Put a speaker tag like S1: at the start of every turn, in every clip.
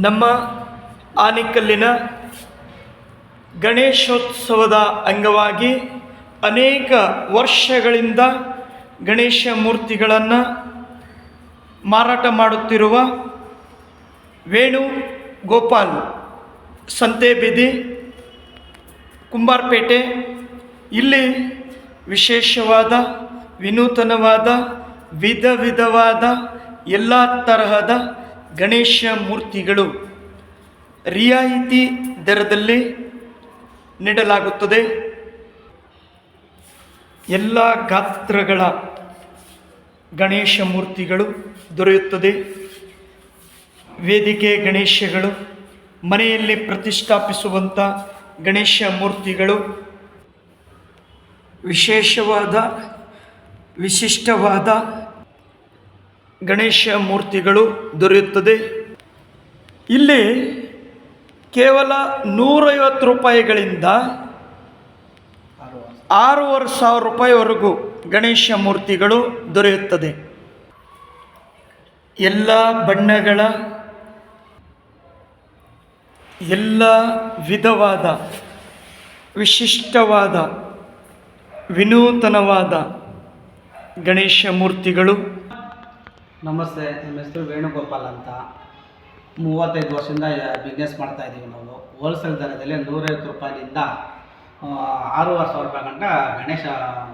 S1: ನಮ್ಮ ಆನಿಕಲ್ಲಿನ ಗಣೇಶೋತ್ಸವದ ಅಂಗವಾಗಿ ಅನೇಕ ವರ್ಷಗಳಿಂದ ಗಣೇಶ ಮೂರ್ತಿಗಳನ್ನು ಮಾರಾಟ ಮಾಡುತ್ತಿರುವ ವೇಣು ಗೋಪಾಲ್ ಸಂತೆಬೀದಿ ಕುಂಬಾರಪೇಟೆ ಇಲ್ಲಿ ವಿಶೇಷವಾದ ವಿನೂತನವಾದ ವಿಧವಾದ ಎಲ್ಲ ತರಹದ ಗಣೇಶ ಮೂರ್ತಿಗಳು ರಿಯಾಯಿತಿ ದರದಲ್ಲಿ ನೀಡಲಾಗುತ್ತದೆ. ಎಲ್ಲ ಗಾತ್ರಗಳ ಗಣೇಶ ಮೂರ್ತಿಗಳು ದೊರೆಯುತ್ತದೆ. ವೇದಿಕೆ ಗಣೇಶಗಳು, ಮನೆಯಲ್ಲಿ ಪ್ರತಿಷ್ಠಾಪಿಸುವಂಥ ಗಣೇಶ ಮೂರ್ತಿಗಳು, ವಿಶಿಷ್ಟವಾದ ಗಣೇಶ ಮೂರ್ತಿಗಳು ದೊರೆಯುತ್ತದೆ. ಇಲ್ಲಿ ಕೇವಲ 150 ರೂಪಾಯಿಗಳಿಂದ 6,500 ರೂಪಾಯಿವರೆಗೂ ಗಣೇಶ ಮೂರ್ತಿಗಳು ದೊರೆಯುತ್ತದೆ. ಎಲ್ಲ ಬಣ್ಣಗಳ, ಎಲ್ಲ ವಿಧವಾದ, ವಿಶಿಷ್ಟವಾದ, ವಿನೂತನವಾದ ಗಣೇಶ ಮೂರ್ತಿಗಳು.
S2: ನಮಸ್ತೆ, ನಮ್ಮ ಹೆಸರು ವೇಣುಗೋಪಾಲ್ ಅಂತ. 35 ವರ್ಷದಿಂದ ಬಿಸ್ನೆಸ್ ಮಾಡ್ತಾಯಿದ್ದೀವಿ. ನಾವು ಹೋಲ್ಸೇಲ್ ದರದಲ್ಲಿ 150 ರೂಪಾಯಿನಿಂದ 6,500 ರೂಪಾಯಿ ಗಂಟ ಗಣೇಶ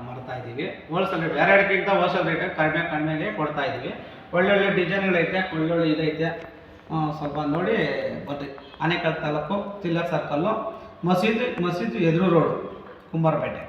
S2: ಮಾಡ್ತಾಯಿದ್ದೀವಿ. ಹೋಲ್ಸೇಲ್ ರೇಟ್ ಬೇರೆ ರೇಟ್ಗಿಂತ ಹೋಲ್ಸೇಲ್ ರೇಟ್ ಕಡಿಮೆಗೆ ಕೊಡ್ತಾಯಿದ್ದೀವಿ. ಒಳ್ಳೊಳ್ಳೆ ಡಿಸೈನ್ಗಳೈತೆ, ಒಳ್ಳೊಳ್ಳೆ ಇದೈತೆ. ಸ್ವಲ್ಪ ನೋಡಿ ಬನ್ನಿ. ಆನೇಕಲ್ ತಾಲೂಕು, ತಿಲಕ್ ಸರ್ಕಲ್ಲು, ಮಸೀದು ಎದುರು ರೋಡು, ಕುಂಬಾರಪೇಟೆ.